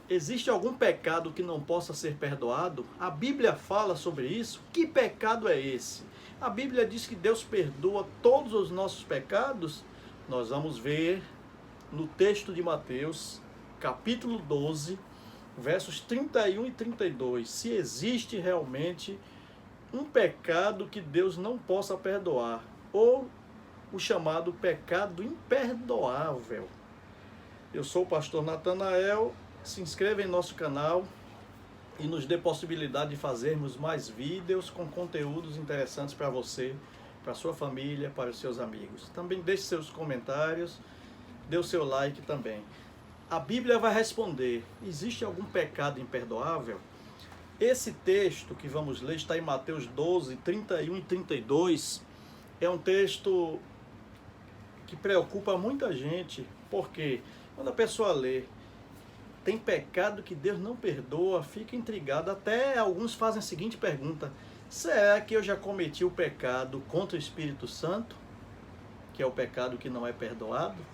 Existe algum pecado que não possa ser perdoado? A Bíblia fala sobre isso. Que pecado é esse? A Bíblia diz que Deus perdoa todos os nossos pecados. Nós vamos ver no texto de Mateus, capítulo 12, versos 31 e 32, se existe realmente um pecado que Deus não possa perdoar, ou o chamado pecado imperdoável. Eu sou o pastor Natanael. Se inscreva em nosso canal e nos dê possibilidade de fazermos mais vídeos com conteúdos interessantes para você, para sua família, para os seus amigos. Também deixe seus comentários, dê o seu like também. A Bíblia vai responder: existe algum pecado imperdoável? Esse texto que vamos ler está em Mateus 12, 31 e 32. É um texto que preocupa muita gente, porque quando a pessoa lê tem pecado que Deus não perdoa, fica intrigado. Até alguns fazem a seguinte pergunta: será que eu já cometi o pecado contra o Espírito Santo, que é o pecado que não é perdoado?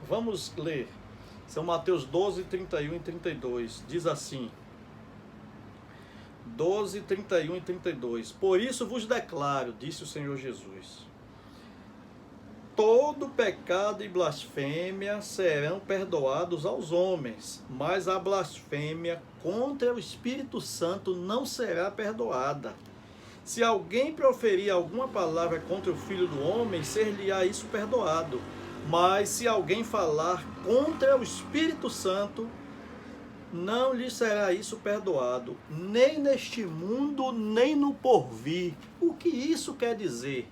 Vamos ler. São Mateus 12, 31 e 32. Diz assim: 12, 31 e 32. Por isso vos declaro, disse o Senhor Jesus, todo pecado e blasfêmia serão perdoados aos homens, mas a blasfêmia contra o Espírito Santo não será perdoada. Se alguém proferir alguma palavra contra o Filho do Homem, ser-lhe-á isso perdoado. Mas se alguém falar contra o Espírito Santo, não lhe será isso perdoado, nem neste mundo, nem no porvir. O que isso quer dizer?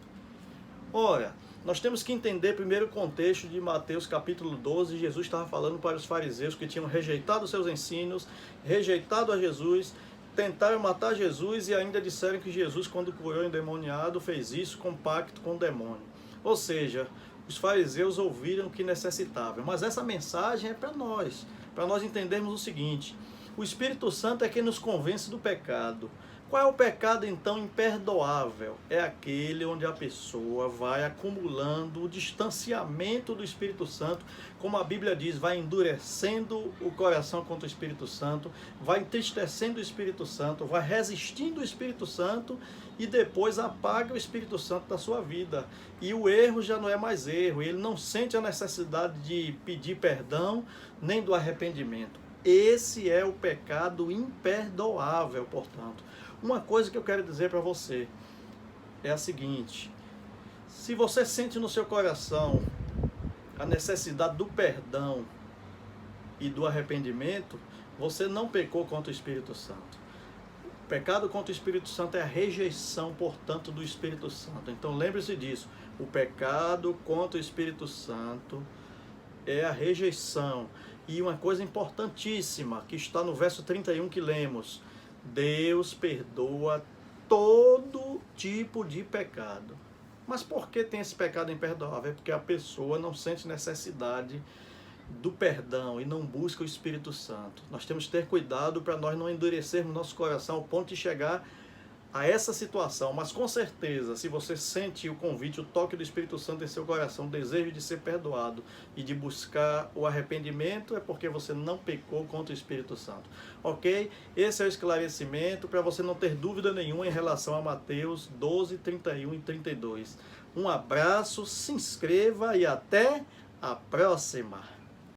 Ora, nós temos que entender primeiro o contexto de Mateus capítulo 12. Jesus estava falando para os fariseus que tinham rejeitado seus ensinos, rejeitado a Jesus, tentaram matar Jesus e ainda disseram que Jesus, quando curou o endemoniado, fez isso com pacto com o demônio. Ou seja, os fariseus ouviram o que necessitavam. Mas essa mensagem é para nós entendermos o seguinte: o Espírito Santo é quem nos convence do pecado. Qual é o pecado, então, imperdoável? É aquele onde a pessoa vai acumulando o distanciamento do Espírito Santo, como a Bíblia diz, vai endurecendo o coração contra o Espírito Santo, vai entristecendo o Espírito Santo, vai resistindo o Espírito Santo e depois apaga o Espírito Santo da sua vida. E o erro já não é mais erro, ele não sente a necessidade de pedir perdão nem do arrependimento. Esse é o pecado imperdoável, portanto. Uma coisa que eu quero dizer para você é a seguinte: se você sente no seu coração a necessidade do perdão e do arrependimento, você não pecou contra o Espírito Santo. O pecado contra o Espírito Santo é a rejeição, portanto, do Espírito Santo. Então lembre-se disso: o pecado contra o Espírito Santo é a rejeição. E uma coisa importantíssima que está no verso 31 que lemos: Deus perdoa todo tipo de pecado. Mas por que tem esse pecado imperdoável? É porque a pessoa não sente necessidade do perdão e não busca o Espírito Santo. Nós temos que ter cuidado para nós não endurecermos nosso coração ao ponto de chegar a essa situação. Mas com certeza, se você sente o convite, o toque do Espírito Santo em seu coração, o desejo de ser perdoado e de buscar o arrependimento, é porque você não pecou contra o Espírito Santo. Ok? Esse é o esclarecimento para você não ter dúvida nenhuma em relação a Mateus 12, 31 e 32. Um abraço, se inscreva e até a próxima!